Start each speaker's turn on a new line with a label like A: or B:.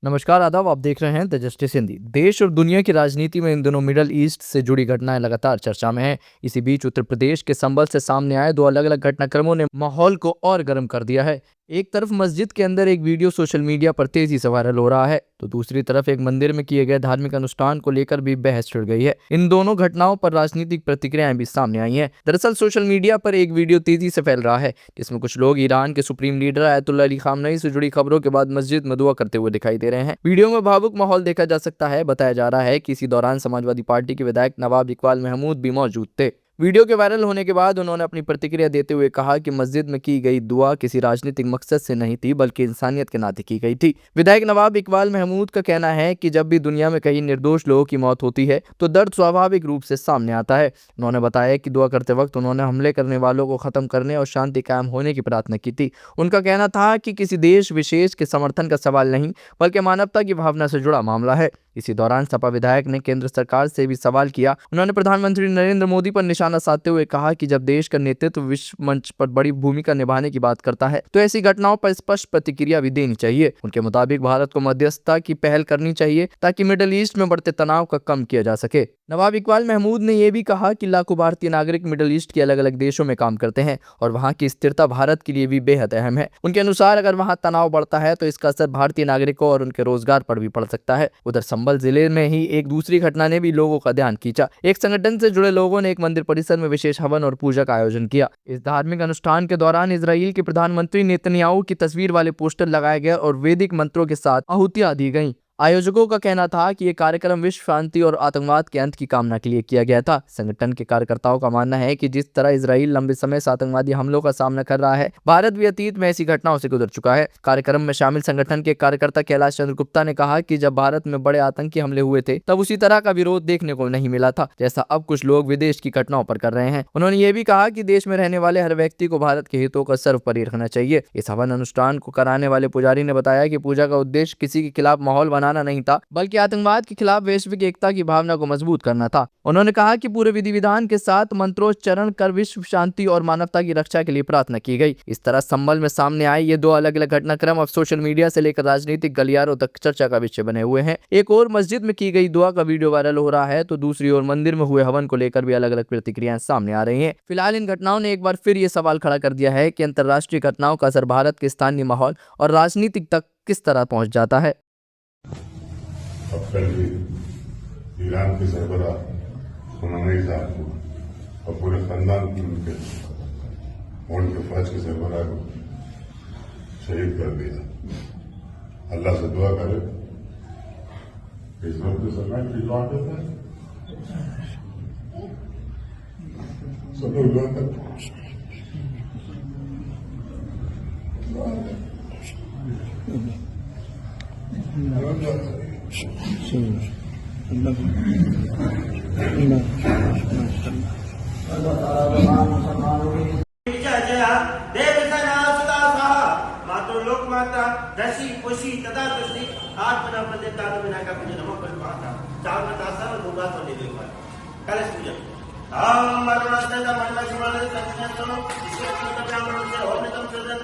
A: नमस्कार, आदाब। आप देख रहे हैं द जस्टिस हिंदी। देश और दुनिया की राजनीति में इन दिनों मिडल ईस्ट से जुड़ी घटनाएं लगातार चर्चा में हैं। इसी बीच उत्तर प्रदेश के संभल से सामने आए दो अलग अलग घटनाक्रमों ने माहौल को और गर्म कर दिया है। एक तरफ मस्जिद के अंदर एक वीडियो सोशल मीडिया पर तेजी से वायरल हो रहा है, तो दूसरी तरफ एक मंदिर में किए गए धार्मिक अनुष्ठान को लेकर भी बहस छिड़ गई है। इन दोनों घटनाओं पर राजनीतिक प्रतिक्रियाएं भी सामने आई हैं। दरअसल सोशल मीडिया पर एक वीडियो तेजी से फैल रहा है, जिसमें कुछ लोग ईरान के सुप्रीम लीडर आयतुल्ला अली खामनई से जुड़ी खबरों के बाद मस्जिद में दुआ करते हुए दिखाई दे रहे हैं। वीडियो में भावुक माहौल देखा जा सकता है। बताया जा रहा है कि इसी दौरान समाजवादी पार्टी के विधायक नवाब इकबाल महमूद भी मौजूद थे। वीडियो के वायरल होने के बाद उन्होंने अपनी प्रतिक्रिया देते हुए कहा कि मस्जिद में की गई दुआ किसी राजनीतिक मकसद से नहीं थी, बल्कि इंसानियत के नाते की गई थी। विधायक नवाब इकबाल महमूद का कहना है कि जब भी दुनिया में कई निर्दोष लोगों की मौत होती है तो दर्द स्वाभाविक रूप से सामने आता है। उन्होंने बताया कि दुआ करते वक्त उन्होंने हमले करने वालों को खत्म करने और शांति कायम होने की प्रार्थना की थी। उनका कहना था कि किसी देश विशेष के समर्थन का सवाल नहीं, बल्कि मानवता की भावना से जुड़ा मामला है। इसी दौरान सपा विधायक ने केंद्र सरकार से भी सवाल किया। उन्होंने प्रधानमंत्री नरेंद्र मोदी पर निशाना साधते हुए कहा कि जब देश का नेतृत्व विश्व मंच पर बड़ी भूमिका निभाने की बात करता है तो ऐसी घटनाओं पर स्पष्ट प्रतिक्रिया भी देनी चाहिए। उनके मुताबिक भारत को मध्यस्थता की पहल करनी चाहिए ताकि मिडिल ईस्ट में बढ़ते तनाव का कम किया जा सके। नवाब इकबाल महमूद ने यह भी कहा कि लाखों भारतीय नागरिक मिडिल ईस्ट के अलग अलग देशों में काम करते हैं और वहां की स्थिरता भारत के लिए भी बेहद अहम है। उनके अनुसार अगर वहां तनाव बढ़ता है तो इसका असर भारतीय नागरिकों और उनके रोजगार पर भी पड़ सकता है। उधर संभल जिले में ही एक दूसरी घटना ने भी लोगों का ध्यान खींचा। एक संगठन से जुड़े लोगों ने एक मंदिर परिसर में विशेष हवन और पूजा का आयोजन किया। इस धार्मिक अनुष्ठान के दौरान इजराइल के प्रधानमंत्री नेतन्याहू की तस्वीर वाले पोस्टर लगाए गए और वैदिक मंत्रों के साथ आहुतियां दी गईं। आयोजकों का कहना था कि यह कार्यक्रम विश्व शांति और आतंकवाद के अंत की कामना के लिए किया गया था। संगठन के कार्यकर्ताओं का मानना है कि जिस तरह इजराइल लंबे समय से आतंकवादी हमलों का सामना कर रहा है, भारत भी अतीत में ऐसी घटनाओं से गुजर चुका है। कार्यक्रम में शामिल संगठन के कार्यकर्ता कैलाश चंद्र गुप्ता ने कहा कि जब भारत में बड़े आतंकी हमले हुए थे तब उसी तरह का विरोध देखने को नहीं मिला था जैसा अब कुछ लोग विदेश की घटनाओं पर कर रहे हैं। उन्होंने ये भी कहा कि देश में रहने वाले हर व्यक्ति को भारत के हितों का सर्वोपरि रखना चाहिए। इस हवन अनुष्ठान को कराने वाले पुजारी ने बताया कि पूजा का उद्देश्य किसी के खिलाफ माहौल बनाना नहीं था, बल्कि आतंकवाद के खिलाफ वैश्विक एकता की भावना को मजबूत करना था। उन्होंने कहा कि पूरे विधि विधान के साथ मंत्रोच्चारण कर विश्व शांति और मानवता की रक्षा के लिए प्रार्थना की गई। इस तरह संभल में सामने आए ये दो अलग अलग घटनाक्रम अब सोशल मीडिया से लेकर राजनीतिक गलियारों तक चर्चा का विषय बने हुए हैं। एक और मस्जिद में की गई दुआ का वीडियो वायरल हो रहा है, तो दूसरी ओर मंदिर में हुए हवन को लेकर भी अलग अलग प्रतिक्रियाएं सामने आ रही हैं। फिलहाल इन घटनाओं ने एक बार फिर ये सवाल खड़ा कर दिया है कि अंतर्राष्ट्रीय घटनाओं का असर भारत के स्थानीय माहौल और राजनीतिक तक किस तरह पहुंच जाता है।
B: अब कल भी ईरान के सरबरा खामनई साहब को और पूरे खानदान की उनके फौज के सरबरा को शहीद कर दिया। अल्लाह से दुआ करे इस वक्त सरकार की दुआ करता है, सब लोग दुआ करते
C: लोकमाता दशी खुशी तदा दशी आत्मना पदेता बिना का पूजन नमः पर पाता चार बतासा और दुर्गा तो ले लेवा कलश पूजन हम मरणस्ते द मन में जीवन संज्ञा सुनो ईश्वर के ब्राह्मण से होने तुम सदन